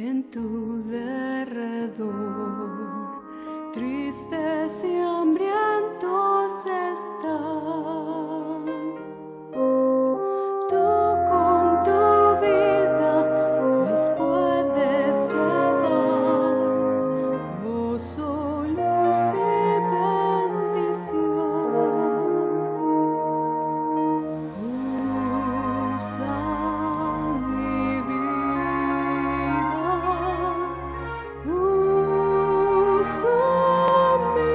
en tu derredor, tristes y hambrientos están. Tú con tu vida les puedes llevar gozo, luz y bendición. Usa mi vida, usa mi vida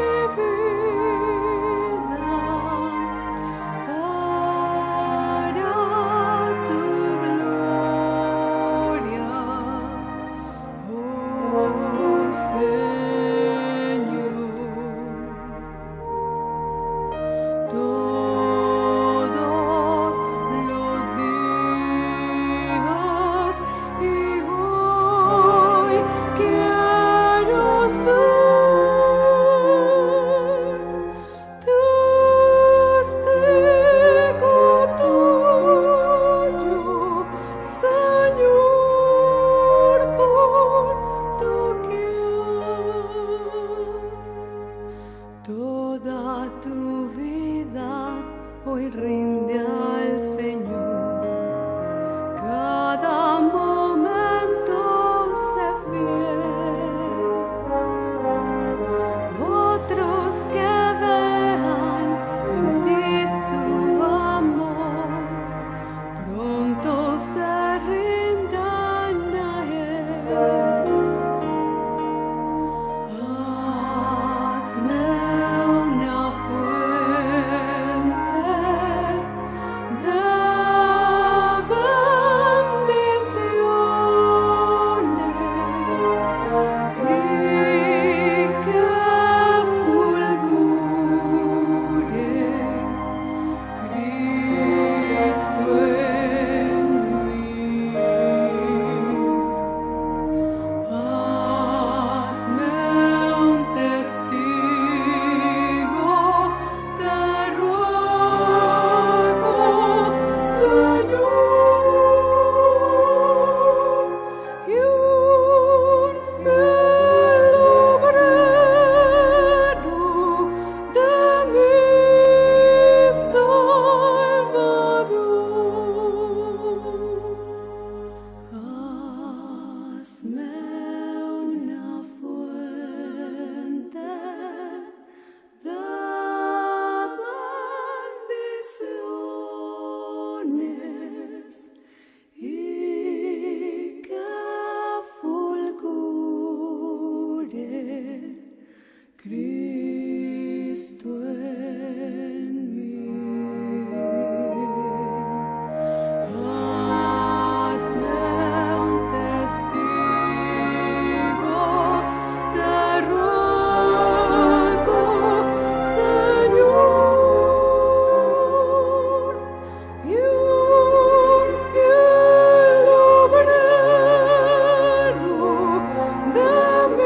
para tu gloria, oh Señor. Todos los días y hoy quiero ser testigo tuyo, Señor, por doquier. Toda tu vida hoy rinde al Señor, cada momento sé fiel. Otros que vean en ti su amor, pronto se rindan a Él. Hazme una fuente de bendiciones y que fulgure Cristo en mí. Hazme un testigo, te ruego, Señor, y un fiel obrero de mi Salvador. Hazme una fuente de bendiciones y que fulgure Cristo en mí. Hazme un testigo, te ruego, Señor, y un fiel obrero de mi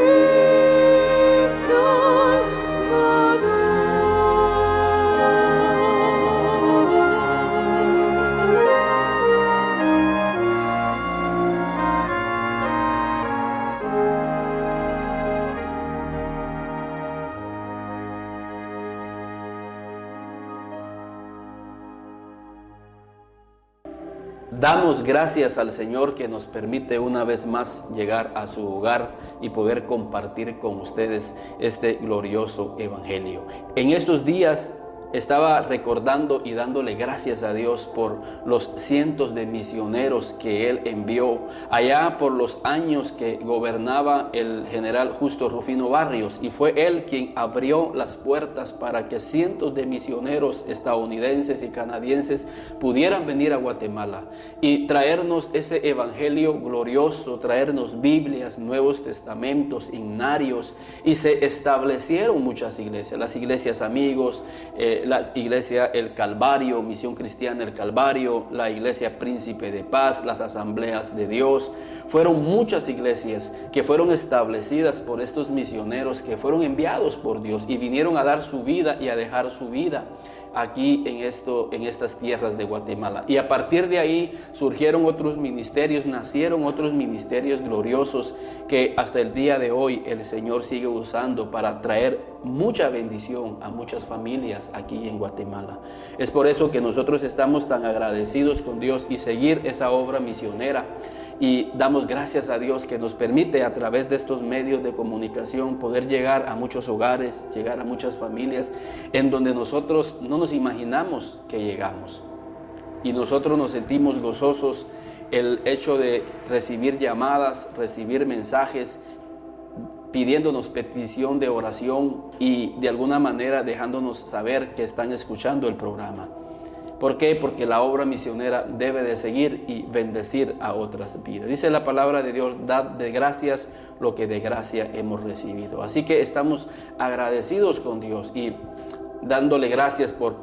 Damos gracias al Señor que nos permite una vez más llegar a su hogar y poder compartir con ustedes este glorioso evangelio. En estos días estaba recordando y dándole gracias a Dios por los cientos de misioneros que Él envió allá por los años que gobernaba el general Justo Rufino Barrios, y fue Él quien abrió las puertas para que cientos de misioneros estadounidenses y canadienses pudieran venir a Guatemala y traernos ese evangelio glorioso, traernos Biblias, Nuevos Testamentos, himnarios, y se establecieron muchas iglesias, las iglesias Amigos, la iglesia El Calvario, Misión Cristiana El Calvario, la iglesia Príncipe de Paz, las Asambleas de Dios. Fueron muchas iglesias que fueron establecidas por estos misioneros que fueron enviados por Dios y vinieron a dar su vida y a dejar su vida aquí en estas tierras de Guatemala. Y a partir de ahí surgieron otros ministerios, nacieron otros ministerios gloriosos que hasta el día de hoy el Señor sigue usando para traer mucha bendición a muchas familias aquí en Guatemala. Es por eso que nosotros estamos tan agradecidos con Dios y seguir esa obra misionera. Y damos gracias a Dios que nos permite a través de estos medios de comunicación poder llegar a muchos hogares, llegar a muchas familias en donde nosotros no nos imaginamos que llegamos. Y nosotros nos sentimos gozosos el hecho de recibir llamadas, recibir mensajes, pidiéndonos petición de oración y de alguna manera dejándonos saber que están escuchando el programa. ¿Por qué? Porque la obra misionera debe de seguir y bendecir a otras vidas. Dice la palabra de Dios, dad de gracias lo que de gracia hemos recibido. Así que estamos agradecidos con Dios y dándole gracias por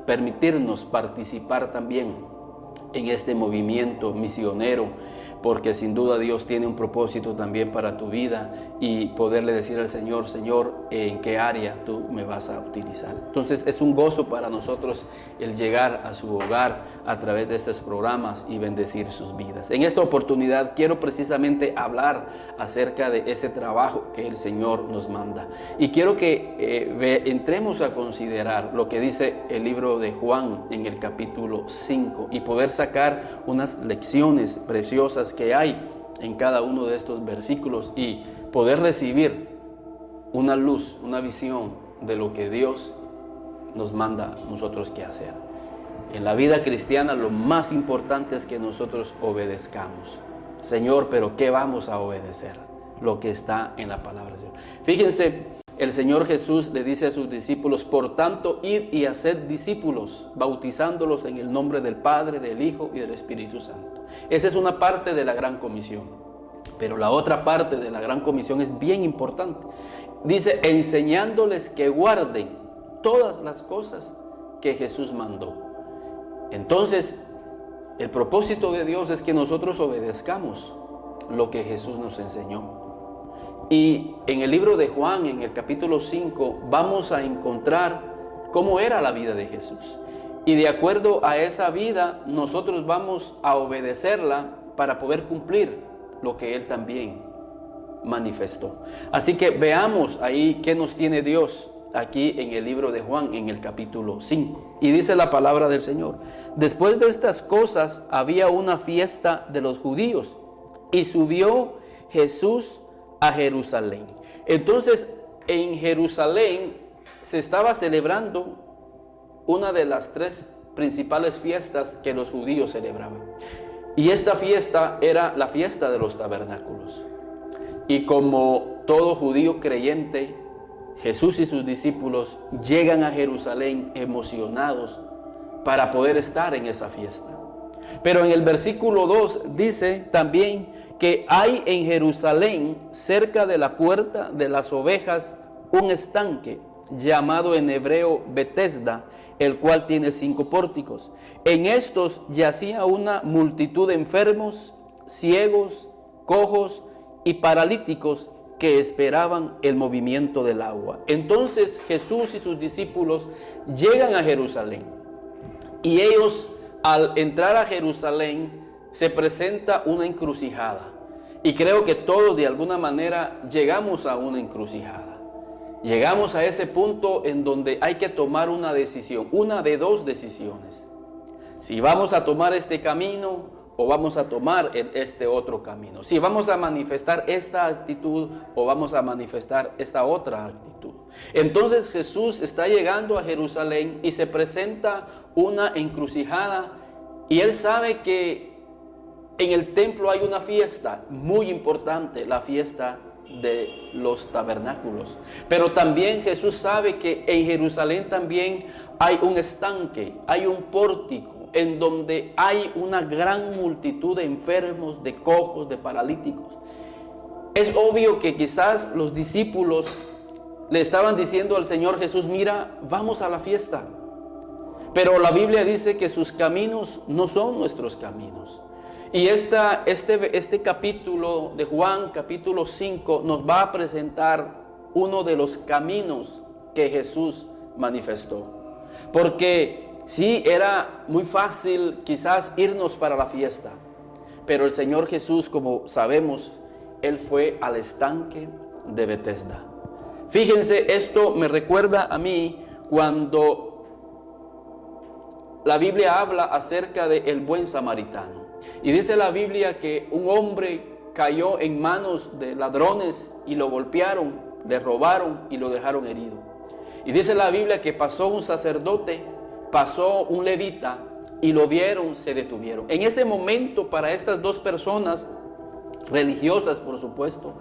permitirnos participar también en este movimiento misionero, porque sin duda Dios tiene un propósito también para tu vida y poderle decir al Señor, Señor, ¿en qué área tú me vas a utilizar? Entonces es un gozo para nosotros el llegar a su hogar a través de estos programas y bendecir sus vidas. En esta oportunidad quiero precisamente hablar acerca de ese trabajo que el Señor nos manda. Y quiero que entremos a considerar lo que dice el libro de Juan en el capítulo 5 y poder sacar unas lecciones preciosas que hay en cada uno de estos versículos y poder recibir una luz, una visión de lo que Dios nos manda a nosotros que hacer. En la vida cristiana lo más importante es que nosotros obedezcamos. Señor, pero ¿qué vamos a obedecer? Lo que está en la palabra del Señor. Fíjense, el Señor Jesús le dice a sus discípulos, por tanto, id y haced discípulos, bautizándolos en el nombre del Padre, del Hijo y del Espíritu Santo. Esa es una parte de la Gran Comisión. Pero la otra parte de la Gran Comisión es bien importante. Dice, enseñándoles que guarden todas las cosas que Jesús mandó. Entonces, el propósito de Dios es que nosotros obedezcamos lo que Jesús nos enseñó. Y en el libro de Juan, en el capítulo 5, vamos a encontrar cómo era la vida de Jesús. Y de acuerdo a esa vida, nosotros vamos a obedecerla para poder cumplir lo que Él también manifestó. Así que veamos ahí qué nos tiene Dios aquí en el libro de Juan, en el capítulo 5. Y dice la palabra del Señor. Después de estas cosas había una fiesta de los judíos y subió Jesús a Jerusalén. Entonces en Jerusalén se estaba celebrando una de las tres principales fiestas que los judíos celebraban. Y esta fiesta era la fiesta de los tabernáculos. Y como todo judío creyente, Jesús y sus discípulos llegan a Jerusalén emocionados para poder estar en esa fiesta. Pero en el versículo 2 dice también que hay en Jerusalén, cerca de la puerta de las ovejas, un estanque llamado en hebreo Betesda, el cual tiene 5 pórticos. En estos yacía una multitud de enfermos, ciegos, cojos y paralíticos que esperaban el movimiento del agua. Entonces Jesús y sus discípulos llegan a Jerusalén. Y ellos, al entrar a Jerusalén, se presenta una encrucijada. Y creo que todos de alguna manera llegamos a una encrucijada. Llegamos a ese punto en donde hay que tomar una decisión, una de dos decisiones. Si vamos a tomar este camino o vamos a tomar este otro camino. Si vamos a manifestar esta actitud o vamos a manifestar esta otra actitud. Entonces Jesús está llegando a Jerusalén y se presenta una encrucijada y Él sabe que en el templo hay una fiesta muy importante, la fiesta de los tabernáculos. Pero también Jesús sabe que en Jerusalén también hay un estanque, hay un pórtico en donde hay una gran multitud de enfermos, de cojos, de paralíticos. Es obvio que quizás los discípulos le estaban diciendo al Señor Jesús, mira, vamos a la fiesta. Pero la Biblia dice que sus caminos no son nuestros caminos. Y este capítulo de Juan, capítulo 5, nos va a presentar uno de los caminos que Jesús manifestó. Porque sí, era muy fácil quizás irnos para la fiesta, pero el Señor Jesús, como sabemos, Él fue al estanque de Betesda. Fíjense, esto me recuerda a mí cuando la Biblia habla acerca del buen samaritano. Y dice la Biblia que un hombre cayó en manos de ladrones y lo golpearon, le robaron y lo dejaron herido. Y dice la Biblia que pasó un sacerdote, pasó un levita y lo vieron, se detuvieron. En ese momento, para estas dos personas religiosas, por supuesto,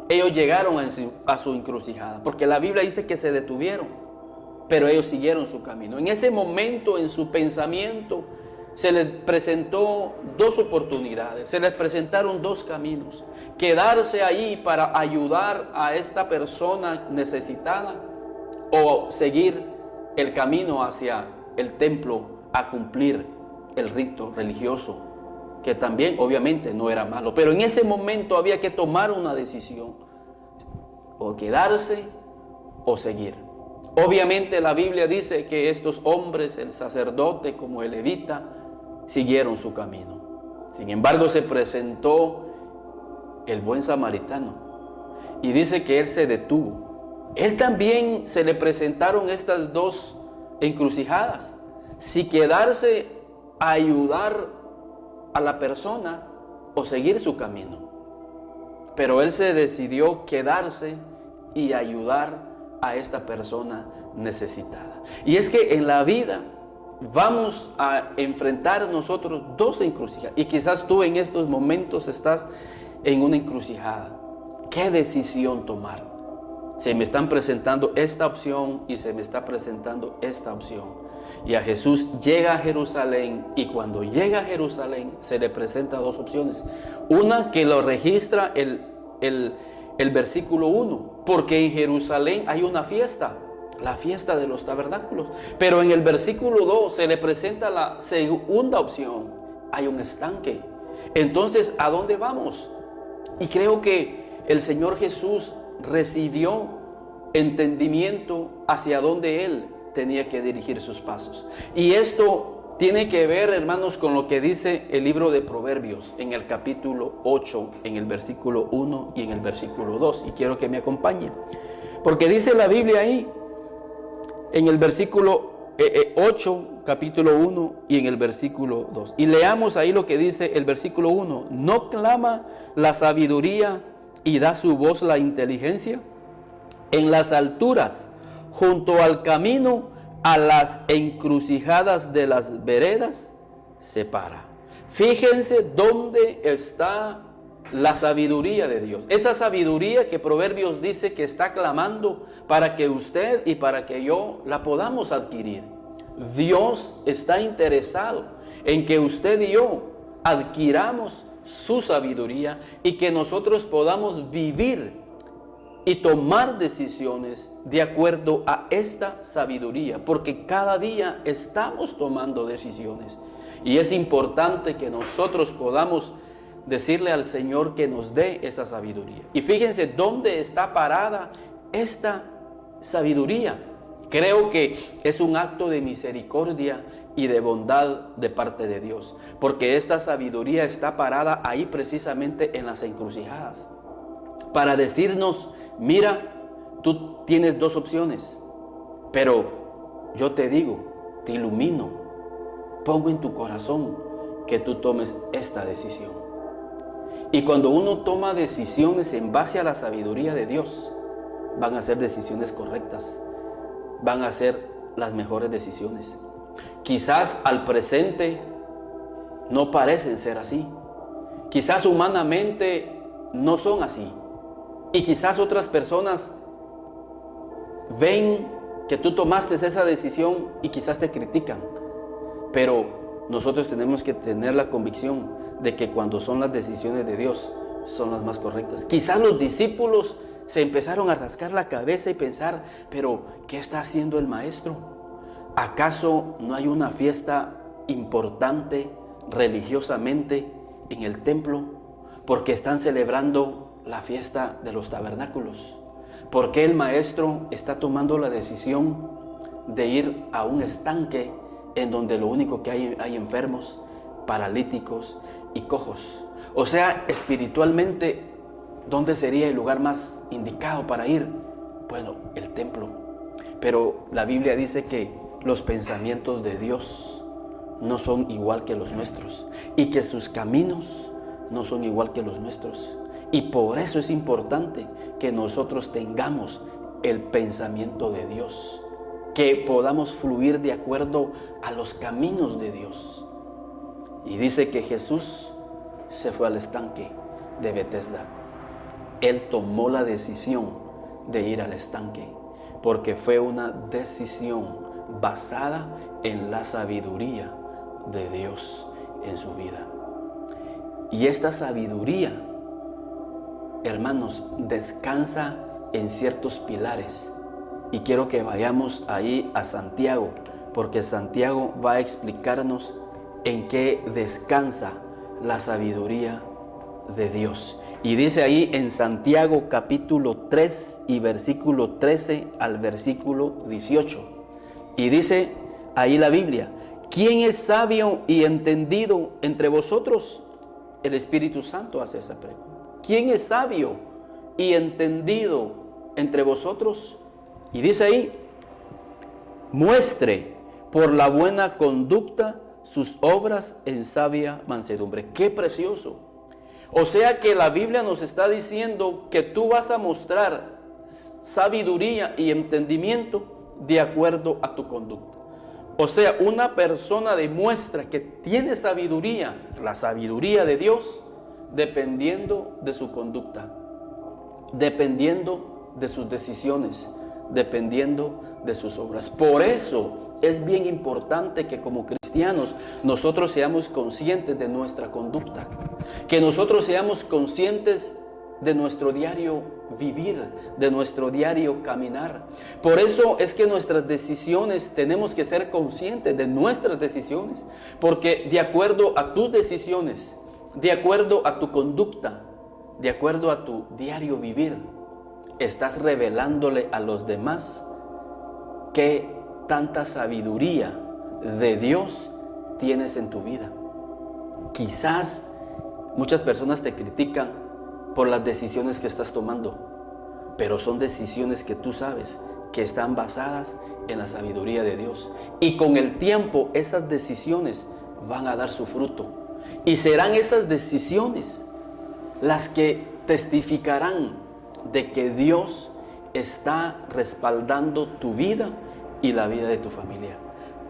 ellos llegaron a su encrucijada, porque la Biblia dice que se detuvieron, pero ellos siguieron su camino. En ese momento, en su pensamiento, se les presentó dos oportunidades, se les presentaron dos caminos: quedarse ahí para ayudar a esta persona necesitada, o seguir el camino hacia el templo a cumplir el rito religioso, que también obviamente no era malo, pero en ese momento había que tomar una decisión: o quedarse o seguir. Obviamente la Biblia dice que estos hombres, el sacerdote como el levita, siguieron su camino. Sin embargo, se presentó el buen samaritano y dice que él se detuvo. Él también se le presentaron estas dos encrucijadas: si quedarse a ayudar a la persona o seguir su camino. Pero él se decidió quedarse y ayudar a esta persona necesitada. Y es que en la vida vamos a enfrentar nosotros dos encrucijadas, y quizás tú en estos momentos estás en una encrucijada. ¿Qué decisión tomar? Se me están presentando esta opción y se me está presentando esta opción. Y a Jesús llega a Jerusalén, y cuando llega a Jerusalén se le presenta dos opciones. Una que lo registra el versículo 1, porque en Jerusalén hay una fiesta, la fiesta de los tabernáculos. Pero en el versículo 2 se le presenta la segunda opción: hay un estanque. Entonces, ¿a dónde vamos? Y creo que el Señor Jesús recibió entendimiento hacia dónde Él tenía que dirigir sus pasos. Y esto tiene que ver, hermanos, con lo que dice el libro de Proverbios en el capítulo 8, en el versículo 1 y en el versículo 2. Y quiero que me acompañen, porque dice la Biblia ahí, en el versículo 8, capítulo 1 y en el versículo 2. Y leamos ahí lo que dice el versículo 1. ¿No clama la sabiduría y da su voz la inteligencia? En las alturas, junto al camino, a las encrucijadas de las veredas, se para. Fíjense dónde está la sabiduría de Dios. Esa sabiduría que Proverbios dice que está clamando para que usted y para que yo la podamos adquirir. Dios está interesado en que usted y yo adquiramos su sabiduría y que nosotros podamos vivir y tomar decisiones de acuerdo a esta sabiduría, porque cada día estamos tomando decisiones y es importante que nosotros podamos decirle al Señor que nos dé esa sabiduría. Y fíjense dónde está parada esta sabiduría. Creo que es un acto de misericordia y de bondad de parte de Dios, porque esta sabiduría está parada ahí precisamente en las encrucijadas, para decirnos: mira, tú tienes dos opciones, pero yo te digo, te ilumino, pongo en tu corazón que tú tomes esta decisión. Y cuando uno toma decisiones en base a la sabiduría de Dios, van a ser decisiones correctas, van a ser las mejores decisiones. Quizás al presente no parecen ser así, quizás humanamente no son así, y quizás otras personas ven que tú tomaste esa decisión y quizás te critican, pero nosotros tenemos que tener la convicción de que cuando son las decisiones de Dios, son las más correctas. Quizás los discípulos se empezaron a rascar la cabeza y pensar: pero ¿qué está haciendo el maestro? ¿Acaso no hay una fiesta importante religiosamente en el templo? Porque están celebrando la fiesta de los tabernáculos. ¿Por qué el maestro está tomando la decisión de ir a un estanque en donde lo único que hay enfermos, paralíticos y cojos? O sea, espiritualmente, ¿dónde sería el lugar más indicado para ir? Bueno, el templo. Pero la Biblia dice que los pensamientos de Dios no son igual que los nuestros y que sus caminos no son igual que los nuestros. Y por eso es importante que nosotros tengamos el pensamiento de Dios, que podamos fluir de acuerdo a los caminos de Dios. Y dice que Jesús se fue al estanque de Betesda. Él tomó la decisión de ir al estanque porque fue una decisión basada en la sabiduría de Dios en su vida. Y esta sabiduría, hermanos, descansa en ciertos pilares. Y quiero que vayamos ahí a Santiago, porque Santiago va a explicarnos en qué descansa la sabiduría de Dios. Y dice ahí en Santiago capítulo 3 y versículo 13 al versículo 18. Y dice ahí la Biblia: ¿quién es sabio y entendido entre vosotros? El Espíritu Santo hace esa pregunta. ¿Quién es sabio y entendido entre vosotros? Y dice ahí: muestre por la buena conducta sus obras en sabia mansedumbre. ¡Qué precioso! O sea que la Biblia nos está diciendo que tú vas a mostrar sabiduría y entendimiento de acuerdo a tu conducta. O sea, una persona demuestra que tiene sabiduría, la sabiduría de Dios, dependiendo de su conducta, dependiendo de sus decisiones, dependiendo de sus obras. Por eso es bien importante que como cristianos nosotros seamos conscientes de nuestra conducta, que nosotros seamos conscientes de nuestro diario vivir, de nuestro diario caminar. Por eso es que nuestras decisiones, tenemos que ser conscientes de nuestras decisiones, porque de acuerdo a tus decisiones, de acuerdo a tu conducta, de acuerdo a tu diario vivir, estás revelándole a los demás qué tanta sabiduría de Dios tienes en tu vida. Quizás muchas personas te critican por las decisiones que estás tomando, pero son decisiones que tú sabes que están basadas en la sabiduría de Dios. Y con el tiempo esas decisiones van a dar su fruto. Y serán esas decisiones las que testificarán de que Dios está respaldando tu vida y la vida de tu familia.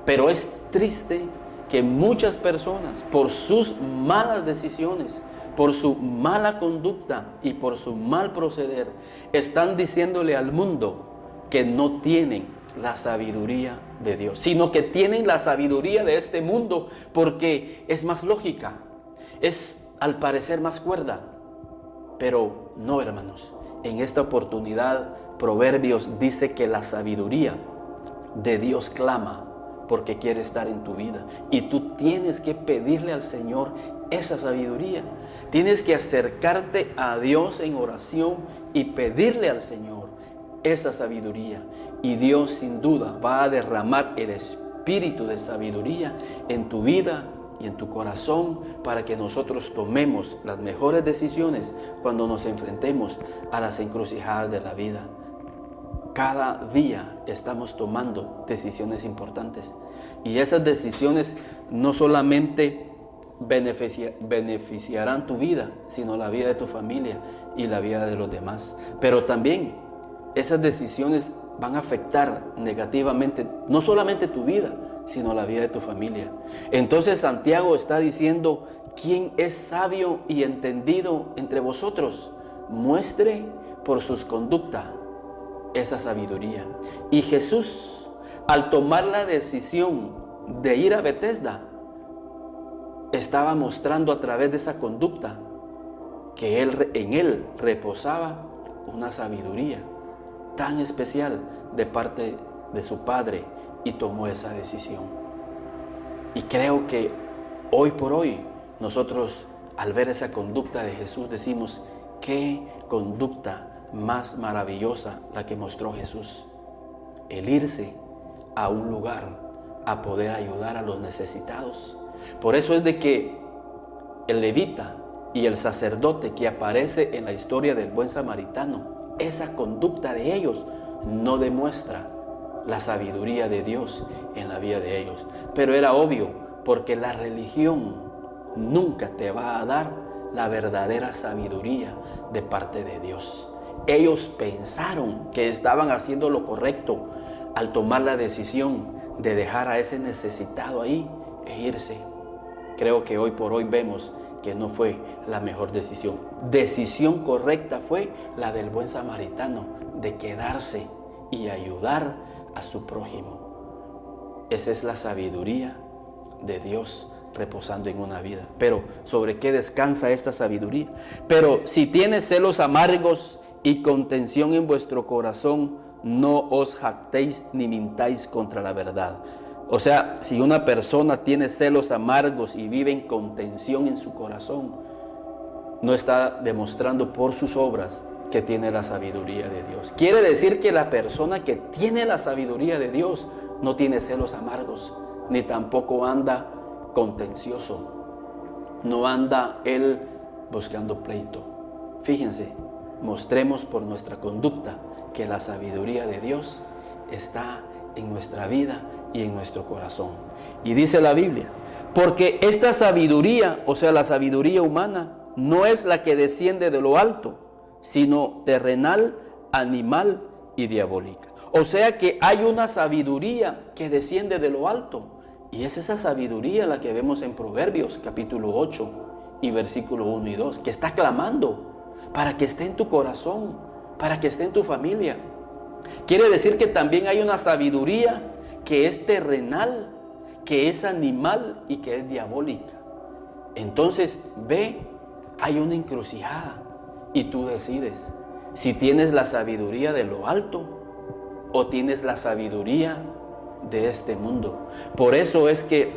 Pero es triste que muchas personas, por sus malas decisiones, por su mala conducta y por su mal proceder, están diciéndole al mundo que no tienen la sabiduría de Dios, sino que tienen la sabiduría de este mundo porque es más lógica, es al parecer más cuerda. Pero no, hermanos, en esta oportunidad Proverbios dice que la sabiduría de Dios clama porque quiere estar en tu vida, y tú tienes que pedirle al Señor esa sabiduría. Tienes que acercarte a Dios en oración y pedirle al Señor esa sabiduría, y Dios sin duda va a derramar el espíritu de sabiduría en tu vida y en tu corazón para que nosotros tomemos las mejores decisiones cuando nos enfrentemos a las encrucijadas de la vida. Cada día estamos tomando decisiones importantes, y esas decisiones no solamente beneficiarán tu vida, sino la vida de tu familia y la vida de los demás. Pero también esas decisiones van a afectar negativamente no solamente tu vida, sino la vida de tu familia. Entonces Santiago está diciendo: ¿quién es sabio y entendido entre vosotros? Muestre por sus conductas esa sabiduría. Y Jesús, al tomar la decisión de ir a Betesda, estaba mostrando a través de esa conducta que en él reposaba una sabiduría tan especial de parte de su Padre, y tomó esa decisión. Y creo que hoy por hoy nosotros, al ver esa conducta de Jesús, decimos: qué conducta más maravillosa la que mostró Jesús, el irse a un lugar a poder ayudar a los necesitados. Por eso es de que el levita y el sacerdote que aparece en la historia del buen samaritano, esa conducta de ellos no demuestra la sabiduría de Dios en la vida de ellos. Pero era obvio, porque la religión nunca te va a dar la verdadera sabiduría de parte de Dios. Ellos pensaron que estaban haciendo lo correcto al tomar la decisión de dejar a ese necesitado ahí e irse. Creo que hoy por hoy vemos que no fue la mejor decisión. Decisión correcta fue la del buen samaritano, de quedarse y ayudar a su prójimo. Esa es la sabiduría de Dios reposando en una vida. Pero ¿sobre qué descansa esta sabiduría? Pero si tienes celos amargos y contención en vuestro corazón, no os jactéis ni mintáis contra la verdad. O sea, si una persona tiene celos amargos y vive en contención en su corazón, no está demostrando por sus obras que tiene la sabiduría de Dios. Quiere decir que la persona que tiene la sabiduría de Dios no tiene celos amargos, ni tampoco anda contencioso, no anda él buscando pleito. Fíjense, mostremos por nuestra conducta que la sabiduría de Dios está en nuestra vida y en nuestro corazón. Y dice la Biblia, porque esta sabiduría, o sea, la sabiduría humana, no es la que desciende de lo alto, sino terrenal, animal y diabólica. O sea que hay una sabiduría que desciende de lo alto, y es esa sabiduría la que vemos en Proverbios capítulo 8 y versículo 1 y 2, que está clamando para que esté en tu corazón, para que esté en tu familia. Quiere decir que también hay una sabiduría que es terrenal, que es animal y que es diabólica. Entonces, ve, hay una encrucijada y tú decides si tienes la sabiduría de lo alto o tienes la sabiduría de este mundo. Por eso es que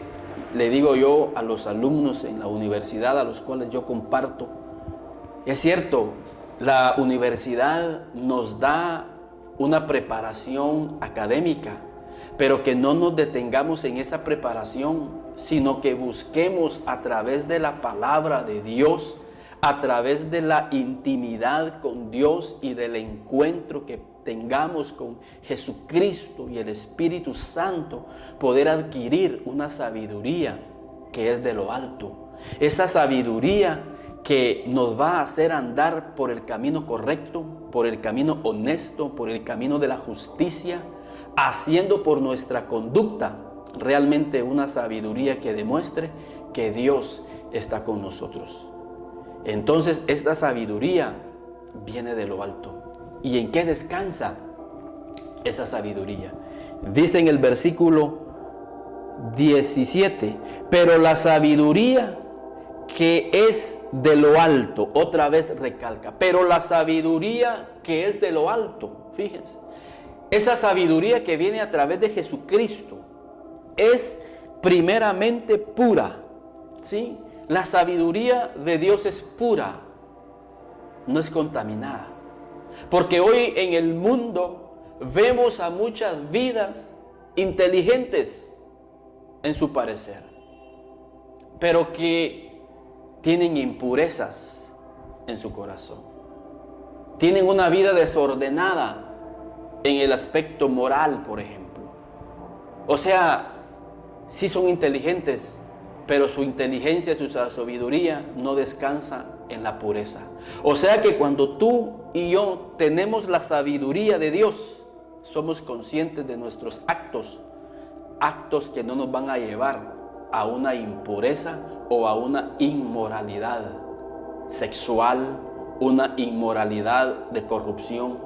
le digo yo a los alumnos en la universidad a los cuales yo comparto, es cierto, la universidad nos da una preparación académica, pero que no nos detengamos en esa preparación, sino que busquemos a través de la palabra de Dios, a través de la intimidad con Dios y del encuentro que tengamos con Jesucristo y el Espíritu Santo, poder adquirir una sabiduría que es de lo alto. Esa sabiduría que nos va a hacer andar por el camino correcto, por el camino honesto, por el camino de la justicia, haciendo por nuestra conducta realmente una sabiduría que demuestre que Dios está con nosotros. Entonces esta sabiduría viene de lo alto. ¿Y en qué descansa esa sabiduría? Dice en el versículo 17, pero la sabiduría que es de lo alto, otra vez recalca, pero la sabiduría que es de lo alto, fíjense, esa sabiduría que viene a través de Jesucristo es primeramente pura, ¿sí? La sabiduría de Dios es pura, no es contaminada. Porque hoy en el mundo vemos a muchas vidas inteligentes en su parecer, pero que tienen impurezas en su corazón. Tienen una vida desordenada en el aspecto moral, por ejemplo. O sea, sí son inteligentes, pero su inteligencia, su sabiduría no descansa en la pureza. O sea que cuando tú y yo tenemos la sabiduría de Dios, somos conscientes de nuestros actos que no nos van a llevar a una impureza o a una inmoralidad sexual, una inmoralidad de corrupción.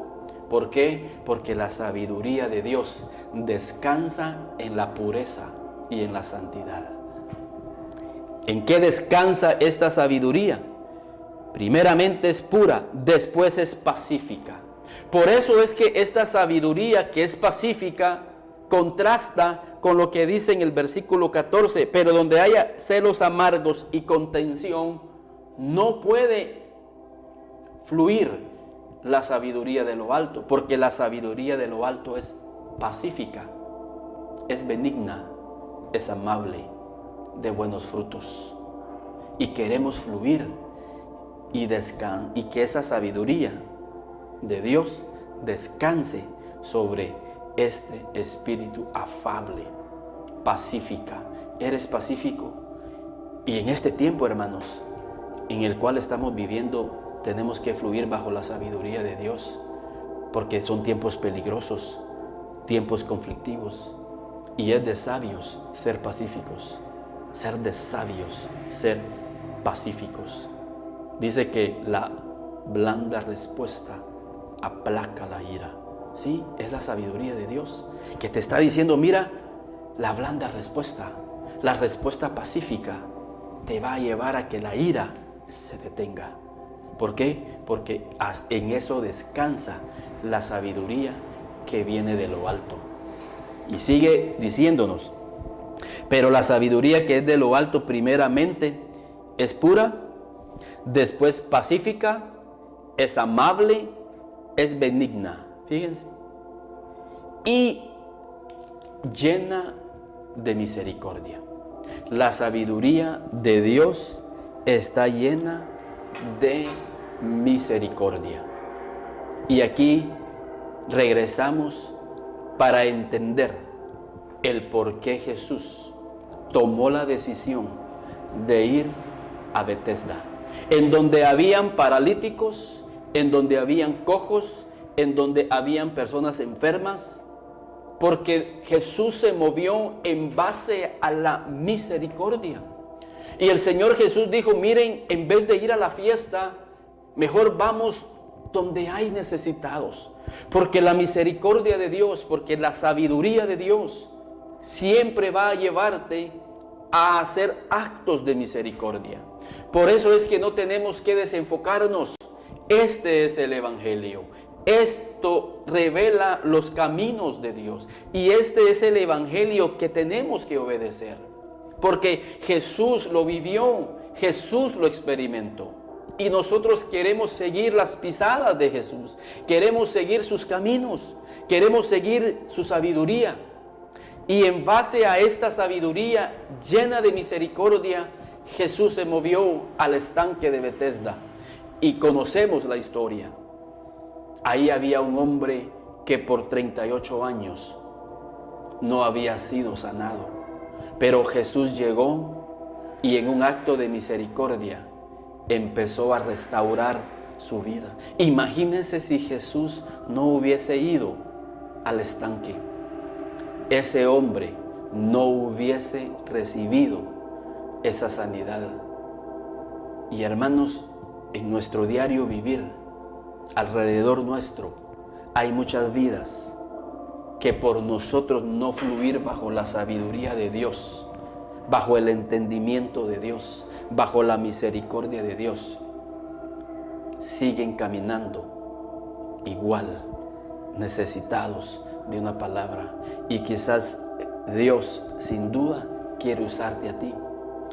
¿Por qué? Porque la sabiduría de Dios descansa en la pureza y en la santidad. ¿En qué descansa esta sabiduría? Primeramente es pura, después es pacífica. Por eso es que esta sabiduría que es pacífica contrasta con lo que dice en el versículo 14, pero donde haya celos amargos y contención, no puede fluir la sabiduría de lo alto, porque la sabiduría de lo alto es pacífica. es benigna, es amable, de buenos frutos. Y queremos fluir y que esa sabiduría de Dios descanse sobre este espíritu afable, pacífica. ¿Eres pacífico? Y en este tiempo, hermanos, en el cual estamos viviendo, tenemos que fluir bajo la sabiduría de Dios, porque son tiempos peligrosos, tiempos conflictivos, y es de sabios ser pacíficos, ser de sabios, ser pacíficos. Dice que la blanda respuesta aplaca la ira. Sí, es la sabiduría de Dios que te está diciendo, mira, la blanda respuesta, la respuesta pacífica te va a llevar a que la ira se detenga. ¿Por qué? Porque en eso descansa la sabiduría que viene de lo alto. Y sigue diciéndonos, pero la sabiduría que es de lo alto primeramente es pura, después pacífica, es amable, es benigna. Fíjense. Y llena de misericordia. La sabiduría de Dios está llena de misericordia. Y aquí regresamos para entender el por qué Jesús tomó la decisión de ir a Betesda, en donde habían paralíticos, en donde habían cojos, en donde habían personas enfermas, porque Jesús se movió en base a la misericordia. Y el Señor Jesús dijo, miren, en vez de ir a la fiesta, mejor vamos donde hay necesitados, porque la misericordia de Dios, porque la sabiduría de Dios siempre va a llevarte a hacer actos de misericordia. Por eso es que no tenemos que desenfocarnos. Este es el Evangelio. Esto revela los caminos de Dios. Y este es el Evangelio que tenemos que obedecer. Porque Jesús lo vivió, Jesús lo experimentó. Y nosotros queremos seguir las pisadas de Jesús. Queremos seguir sus caminos. Queremos seguir su sabiduría. Y en base a esta sabiduría llena de misericordia, Jesús se movió al estanque de Betesda. Y conocemos la historia. Ahí había un hombre que por 38 años no había sido sanado. Pero Jesús llegó y en un acto de misericordia empezó a restaurar su vida. Imagínense si Jesús no hubiese ido al estanque. Ese hombre no hubiese recibido esa sanidad. Y hermanos, en nuestro diario vivir, alrededor nuestro, hay muchas vidas que por nosotros no fluir bajo la sabiduría de Dios, bajo el entendimiento de Dios, bajo la misericordia de Dios, siguen caminando igual, necesitados de una palabra. Y quizás Dios, sin duda, quiere usarte a ti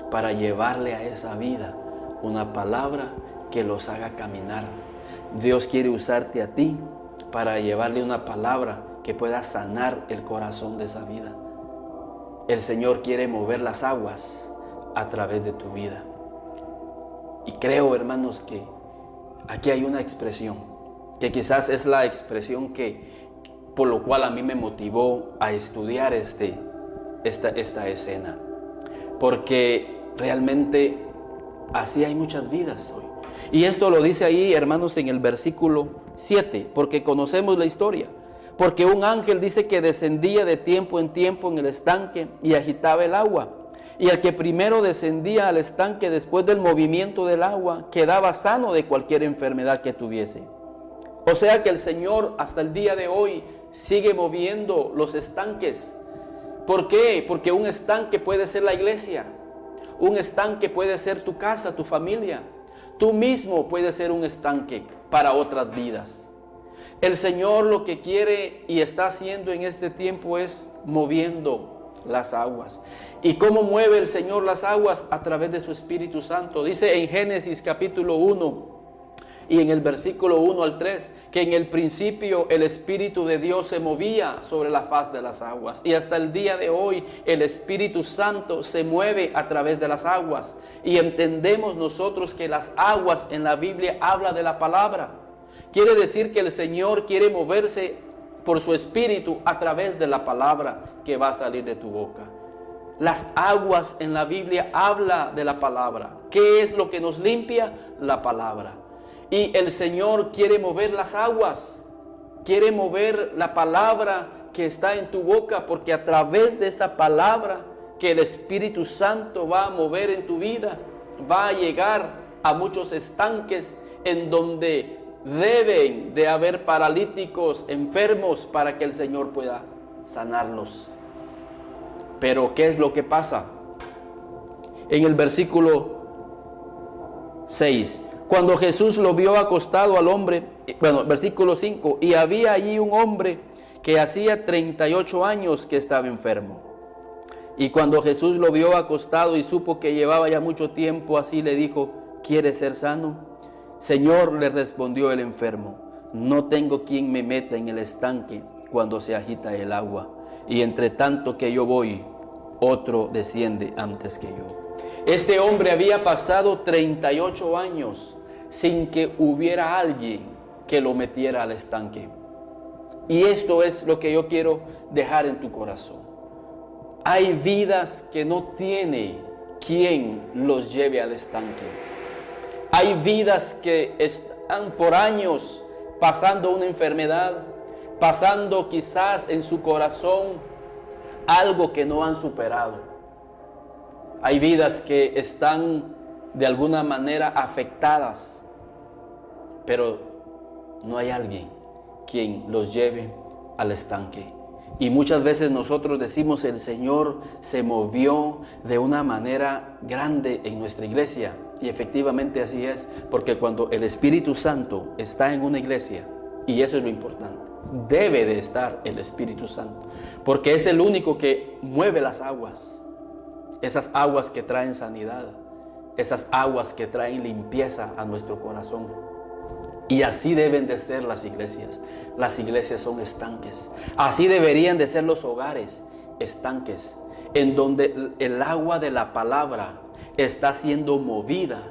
para llevarle a esa vida una palabra que los haga caminar. Dios quiere usarte a ti para llevarle una palabra que pueda sanar el corazón de esa vida. El Señor quiere mover las aguas a través de tu vida. Y creo, hermanos, que aquí hay una expresión, que quizás es la expresión por lo cual a mí me motivó a estudiar esta escena. Porque realmente así hay muchas vidas hoy. Y esto lo dice ahí, hermanos, en el versículo 7, porque conocemos la historia. Porque un ángel dice que descendía de tiempo en tiempo en el estanque y agitaba el agua. Y el que primero descendía al estanque después del movimiento del agua quedaba sano de cualquier enfermedad que tuviese. O sea que el Señor hasta el día de hoy sigue moviendo los estanques. ¿Por qué? Porque un estanque puede ser la iglesia. Un estanque puede ser tu casa, tu familia. Tú mismo puedes ser un estanque para otras vidas. El Señor lo que quiere y está haciendo en este tiempo es moviendo las aguas. ¿Y cómo mueve el Señor las aguas? A través de su Espíritu Santo. Dice en Génesis capítulo 1, Y en el versículo 1 al 3, que en el principio el Espíritu de Dios se movía sobre la faz de las aguas. Y hasta el día de hoy el Espíritu Santo se mueve a través de las aguas. Y entendemos nosotros que las aguas en la Biblia habla de la palabra. Quiere decir que el Señor quiere moverse por su Espíritu a través de la palabra que va a salir de tu boca. Las aguas en la Biblia habla de la palabra. ¿Qué es lo que nos limpia? La palabra. Y el Señor quiere mover las aguas, quiere mover la palabra que está en tu boca, porque a través de esa palabra que el Espíritu Santo va a mover en tu vida, va a llegar a muchos estanques en donde deben de haber paralíticos, enfermos, para que el Señor pueda sanarlos. Pero ¿qué es lo que pasa? En el versículo 6, cuando Jesús lo vio acostado al hombre, versículo 5, y había allí un hombre que hacía 38 años que estaba enfermo. Y cuando Jesús lo vio acostado y supo que llevaba ya mucho tiempo así, le dijo: ¿quieres ser sano? Señor, le respondió el enfermo, no tengo quien me meta en el estanque cuando se agita el agua, y entre tanto que yo voy, otro desciende antes que yo. Este hombre había pasado 38 años sin que hubiera alguien que lo metiera al estanque. Y esto es lo que yo quiero dejar en tu corazón. Hay vidas que no tiene quien los lleve al estanque. Hay vidas que están por años pasando una enfermedad, pasando quizás en su corazón algo que no han superado. Hay vidas que están de alguna manera afectadas, pero no hay alguien quien los lleve al estanque. Y muchas veces nosotros decimos: el Señor se movió de una manera grande en nuestra iglesia. Y efectivamente así es, porque cuando el Espíritu Santo está en una iglesia, y eso es lo importante, debe de estar el Espíritu Santo, porque es el único que mueve las aguas, esas aguas que traen sanidad, esas aguas que traen limpieza a nuestro corazón. Y así deben de ser las iglesias. Las iglesias son estanques. Así deberían de ser los hogares, estanques, en donde el agua de la palabra está siendo movida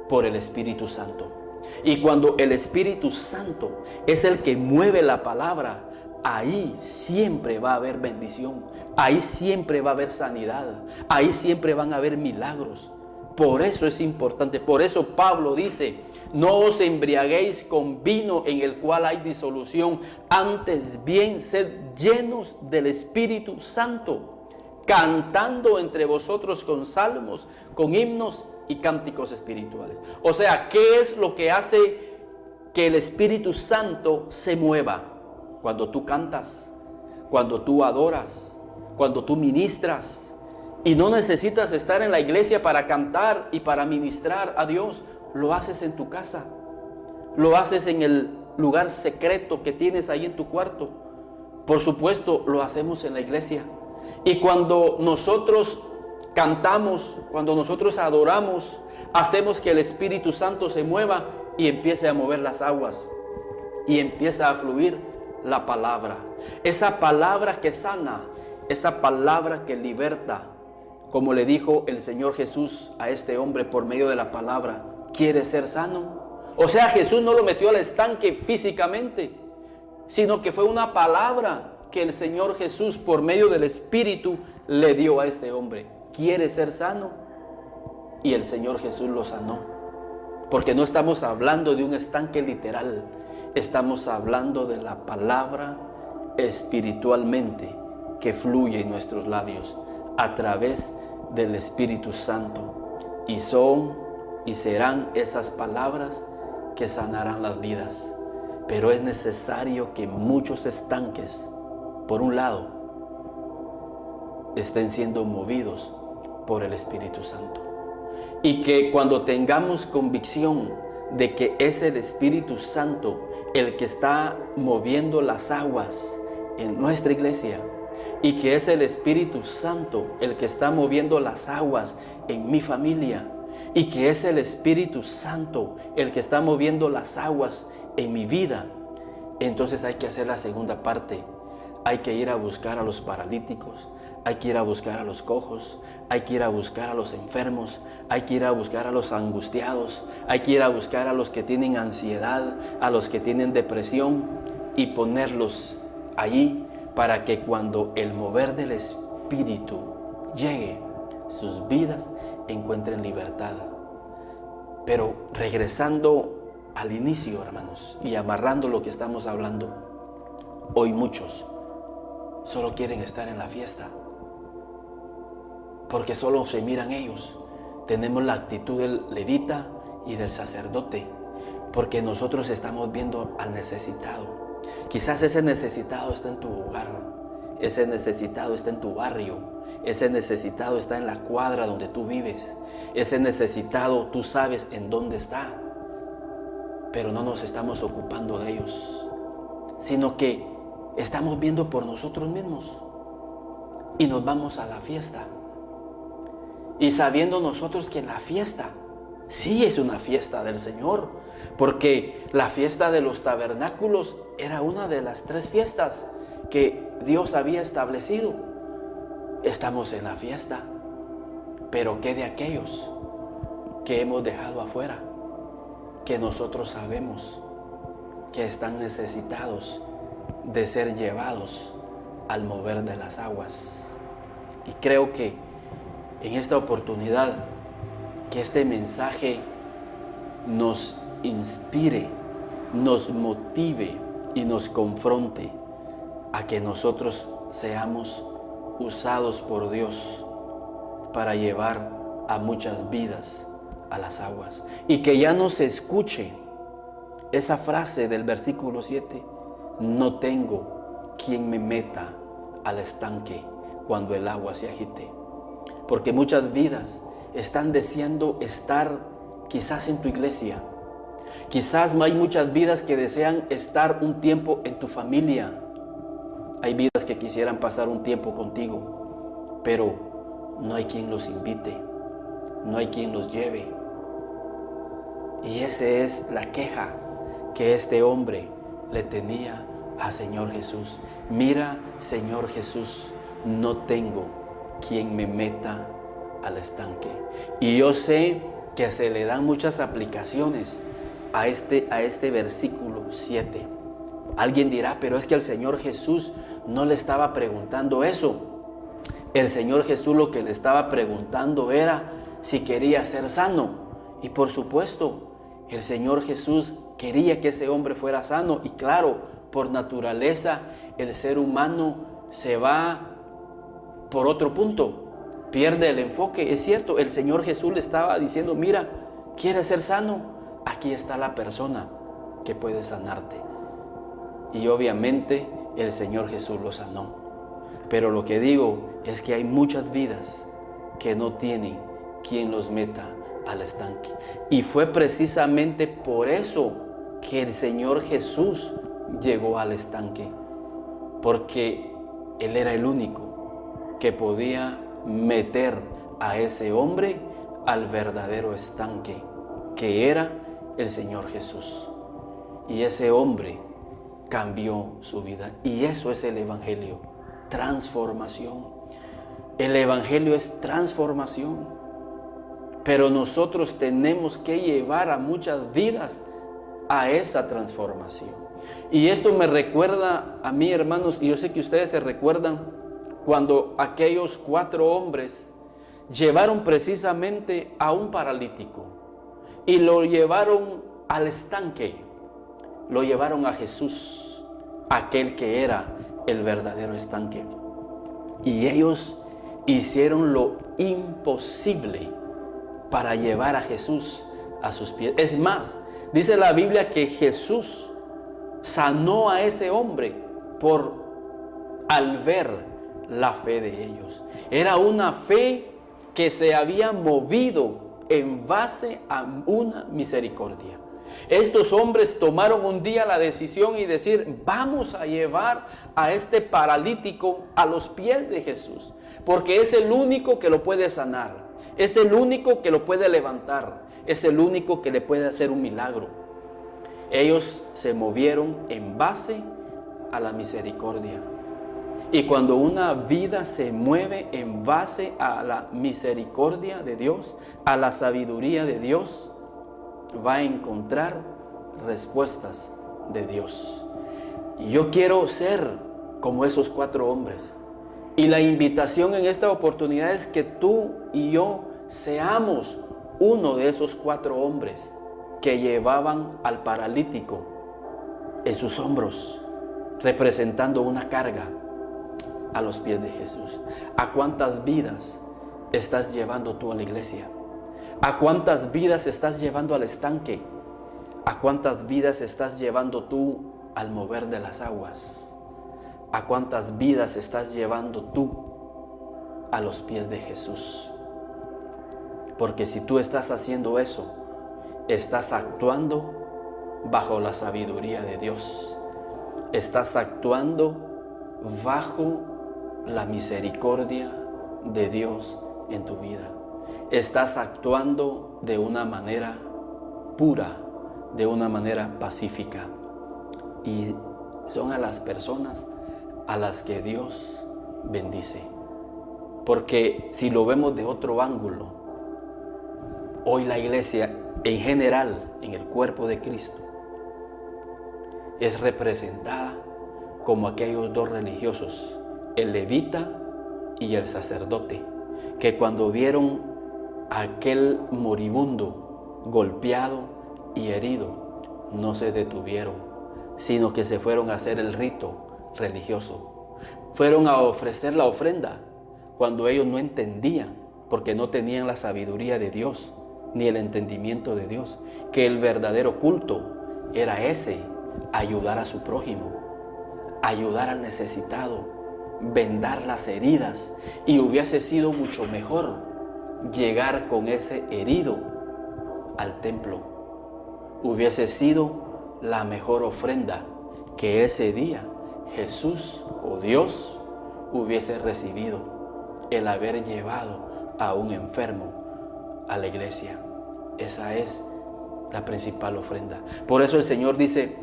por el Espíritu Santo. Y cuando el Espíritu Santo es el que mueve la palabra, ahí siempre va a haber bendición, ahí siempre va a haber sanidad, ahí siempre van a haber milagros. Por eso es importante, por eso Pablo dice: no os embriaguéis con vino en el cual hay disolución, antes bien sed llenos del Espíritu Santo, cantando entre vosotros con salmos, con himnos y cánticos espirituales. O sea, ¿qué es lo que hace que el Espíritu Santo se mueva? Cuando tú cantas, cuando tú adoras, cuando tú ministras. Y no necesitas estar en la iglesia para cantar y para ministrar a Dios. Lo haces en tu casa, lo haces en el lugar secreto que tienes ahí en tu cuarto. Por supuesto, lo hacemos en la iglesia. Y cuando nosotros cantamos, cuando nosotros adoramos, hacemos que el Espíritu Santo se mueva y empiece a mover las aguas y empieza a fluir la palabra. Esa palabra que sana, esa palabra que liberta. Como le dijo el Señor Jesús a este hombre por medio de la palabra: ¿quieres ser sano? O sea, Jesús no lo metió al estanque físicamente, sino que fue una palabra que el Señor Jesús por medio del Espíritu le dio a este hombre. ¿Quieres ser sano? Y el Señor Jesús lo sanó. Porque no estamos hablando de un estanque literal, estamos hablando de la palabra espiritualmente que fluye en nuestros labios a través del Espíritu Santo, y son y serán esas palabras que sanarán las vidas. Pero es necesario que muchos estanques, por un lado, estén siendo movidos por el Espíritu Santo, y que cuando tengamos convicción de que es el Espíritu Santo el que está moviendo las aguas en nuestra iglesia, y que es el Espíritu Santo el que está moviendo las aguas en mi familia, y que es el Espíritu Santo el que está moviendo las aguas en mi vida, entonces hay que hacer la segunda parte. Hay que ir a buscar a los paralíticos, hay que ir a buscar a los cojos, hay que ir a buscar a los enfermos, hay que ir a buscar a los angustiados, hay que ir a buscar a los que tienen ansiedad, a los que tienen depresión y ponerlos allí para que cuando el mover del Espíritu llegue, sus vidas encuentren libertad. Pero regresando al inicio, hermanos, y amarrando lo que estamos hablando, hoy muchos solo quieren estar en la fiesta, porque solo se miran ellos. Tenemos la actitud del levita y del sacerdote, porque nosotros estamos viendo al necesitado. Quizás ese necesitado está en tu hogar, ese necesitado está en tu barrio, ese necesitado está en la cuadra donde tú vives, ese necesitado tú sabes en dónde está, pero no nos estamos ocupando de ellos, sino que estamos viendo por nosotros mismos y nos vamos a la fiesta. Y sabiendo nosotros que la fiesta sí es una fiesta del Señor, porque la fiesta de los tabernáculos era una de las 3 fiestas que Dios había establecido. Estamos en la fiesta, pero ¿qué de aquellos que hemos dejado afuera? Que nosotros sabemos que están necesitados de ser llevados al mover de las aguas. Y creo que en esta oportunidad, que este mensaje nos inspire, nos motive y nos confronte a que nosotros seamos usados por Dios para llevar a muchas vidas a las aguas. Y que ya no se escuche esa frase del versículo 7, no tengo quien me meta al estanque cuando el agua se agite. Porque muchas vidas están deseando estar quizás en tu iglesia. Quizás hay muchas vidas que desean estar un tiempo en tu familia. Hay vidas que quisieran pasar un tiempo contigo, pero no hay quien los invite, no hay quien los lleve. Y esa es la queja que este hombre le tenía al Señor Jesús. Mira, Señor Jesús, no tengo quien me meta al estanque. Y yo sé que se le dan muchas aplicaciones a este versículo 7. Alguien dirá, pero es que el Señor Jesús no le estaba preguntando eso. El Señor Jesús lo que le estaba preguntando era si quería ser sano. Y por supuesto, el Señor Jesús quería que ese hombre fuera sano. Y claro, por naturaleza, el ser humano se va por otro punto, pierde el enfoque. Es cierto, el Señor Jesús le estaba diciendo, mira, ¿quieres ser sano? Aquí está la persona que puede sanarte. Y obviamente el Señor Jesús lo sanó. Pero lo que digo es que hay muchas vidas que no tienen quien los meta al estanque. Y fue precisamente por eso que el Señor Jesús llegó al estanque. Porque Él era el único que podía meter a ese hombre al verdadero estanque, que era el Señor Jesús. Y ese hombre cambió su vida. Y eso es el Evangelio, transformación. El Evangelio es transformación. Pero nosotros tenemos que llevar a muchas vidas a esa transformación. Y esto me recuerda a mí, hermanos, y yo sé que ustedes se recuerdan cuando aquellos 4 hombres llevaron precisamente a un paralítico y lo llevaron al estanque, lo llevaron a Jesús, aquel que era el verdadero estanque. Y ellos hicieron lo imposible para llevar a Jesús a sus pies. Es más, dice la Biblia que Jesús sanó a ese hombre al ver la fe de ellos. Era una fe que se había movido en base a una misericordia. Estos hombres tomaron un día la decisión y decir, vamos a llevar a este paralítico a los pies de Jesús, porque es el único que lo puede sanar. Es el único que lo puede levantar. Es el único que le puede hacer un milagro. Ellos se movieron en base a la misericordia. Y cuando una vida se mueve en base a la misericordia de Dios, a la sabiduría de Dios, va a encontrar respuestas de Dios. Y yo quiero ser como esos 4 hombres. Y la invitación en esta oportunidad es que tú y yo seamos uno de esos 4 hombres que llevaban al paralítico en sus hombros, representando una carga a los pies de Jesús. ¿A cuántas vidas estás llevando tú a la iglesia? ¿A cuántas vidas estás llevando al estanque? ¿A cuántas vidas estás llevando tú al mover de las aguas? ¿A cuántas vidas estás llevando tú a los pies de Jesús? Porque si tú estás haciendo eso, estás actuando bajo la sabiduría de Dios. Estás actuando bajo la misericordia de Dios en tu vida. Estás actuando de una manera pura, de una manera pacífica. Y son a las personas a las que Dios bendice. Porque si lo vemos de otro ángulo, hoy la iglesia en general, en el cuerpo de Cristo, es representada como aquellos 2 religiosos, el levita y el sacerdote, que cuando vieron a aquel moribundo golpeado y herido, no se detuvieron, sino que se fueron a hacer el rito religioso. Fueron a ofrecer la ofrenda cuando ellos no entendían, porque no tenían la sabiduría de Dios, ni el entendimiento de Dios, que el verdadero culto era ese: ayudar a su prójimo, ayudar al necesitado, vendar las heridas. Y hubiese sido mucho mejor llegar con ese herido al templo. Hubiese sido la mejor ofrenda que ese día Jesús o Dios hubiese recibido, el haber llevado a un enfermo a la iglesia. Esa es la principal ofrenda. Por eso el Señor dice: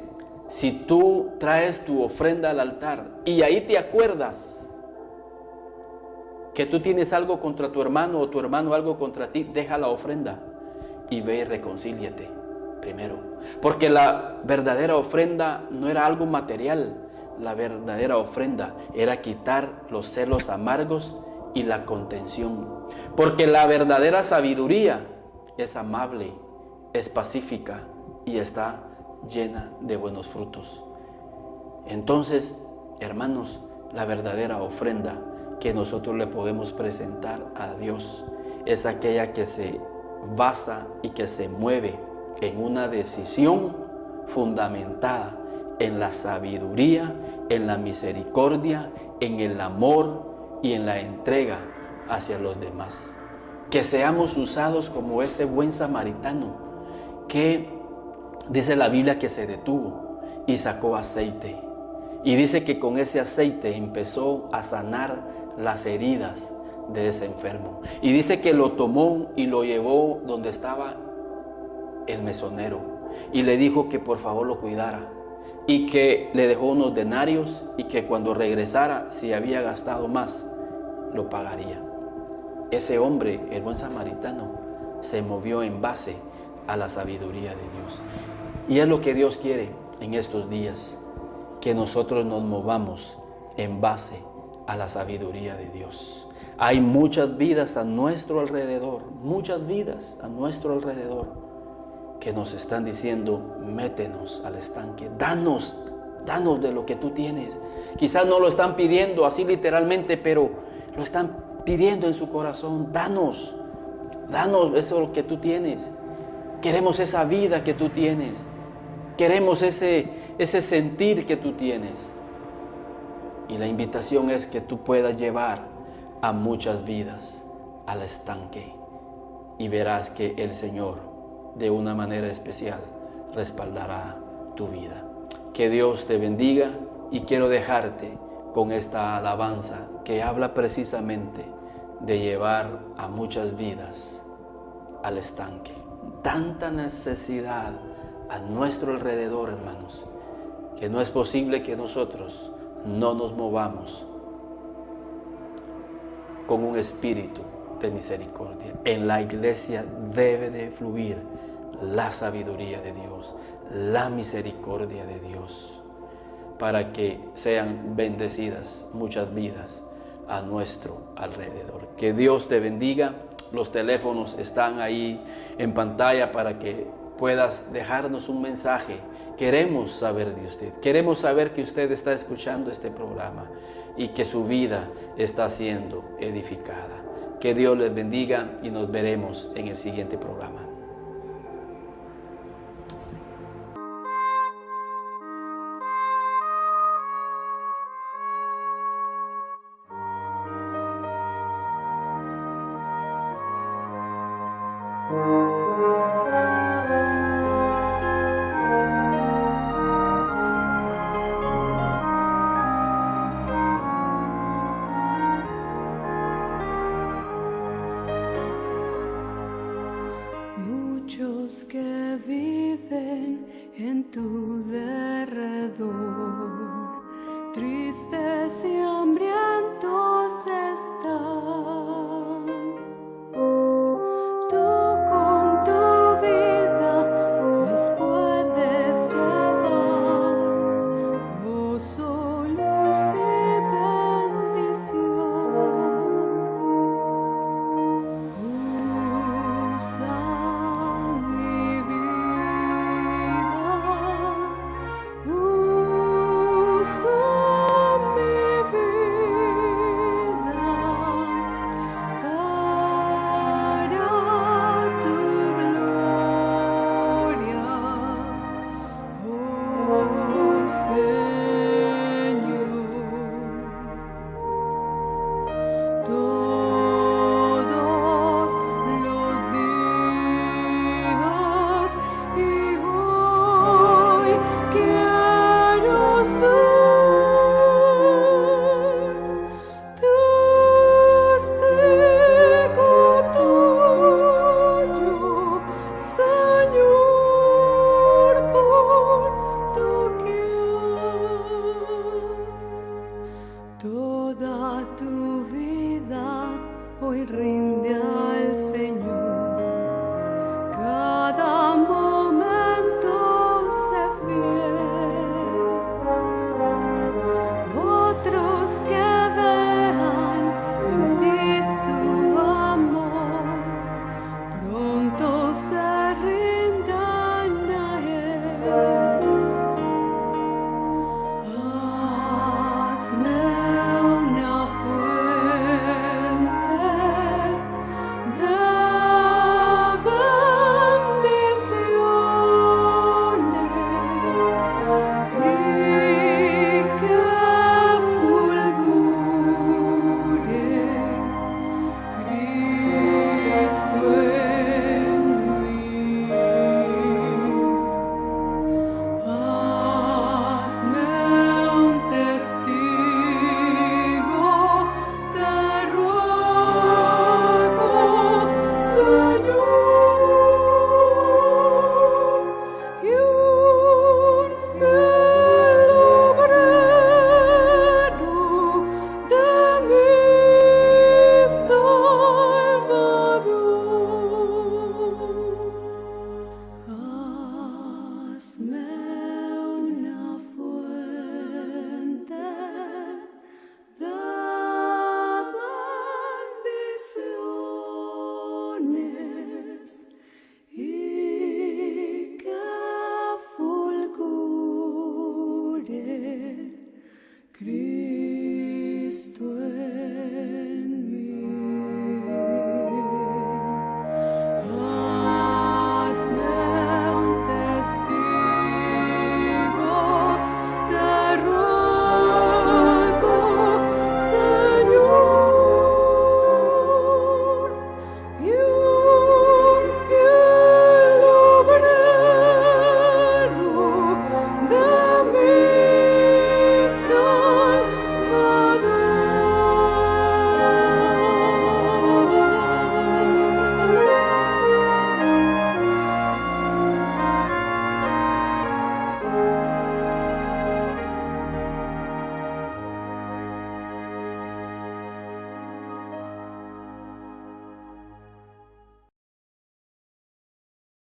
si tú traes tu ofrenda al altar y ahí te acuerdas que tú tienes algo contra tu hermano o tu hermano algo contra ti, deja la ofrenda y ve y reconcíliate primero. Porque la verdadera ofrenda no era algo material. La verdadera ofrenda era quitar los celos amargos y la contención. Porque la verdadera sabiduría es amable, es pacífica y está llena de buenos frutos. Entonces, hermanos, la verdadera ofrenda que nosotros le podemos presentar a Dios es aquella que se basa y que se mueve en una decisión fundamentada en la sabiduría, en la misericordia, en el amor y en la entrega hacia los demás. Que seamos usados como ese buen samaritano que dice la Biblia que se detuvo y sacó aceite. Y dice que con ese aceite empezó a sanar las heridas de ese enfermo. Y dice que lo tomó y lo llevó donde estaba el mesonero. Y le dijo que por favor lo cuidara. Y que le dejó unos denarios y que cuando regresara, si había gastado más, lo pagaría. Ese hombre, el buen samaritano, se movió en base a la sabiduría de Dios. Y es lo que Dios quiere en estos días, que nosotros nos movamos en base a la sabiduría de Dios. Hay muchas vidas a nuestro alrededor, muchas vidas a nuestro alrededor que nos están diciendo: métenos al estanque, danos de lo que tú tienes. Quizás no lo están pidiendo así literalmente, pero lo están pidiendo en su corazón: danos eso que tú tienes. Queremos esa vida que tú tienes. Queremos ese sentir que tú tienes. Y la invitación es que tú puedas llevar a muchas vidas al estanque. Y verás que el Señor, de una manera especial, respaldará tu vida. Que Dios te bendiga, y quiero dejarte con esta alabanza que habla precisamente de llevar a muchas vidas al estanque. Tanta necesidad a nuestro alrededor, hermanos, que no es posible que nosotros no nos movamos con un espíritu de misericordia. En la iglesia debe de fluir la sabiduría de Dios, la misericordia de Dios, para que sean bendecidas muchas vidas a nuestro alrededor. Que Dios te bendiga. Los teléfonos están ahí en pantalla para que puedas dejarnos un mensaje. Queremos saber de usted. Queremos saber que usted está escuchando este programa y que su vida está siendo edificada. Que Dios les bendiga y nos veremos en el siguiente programa.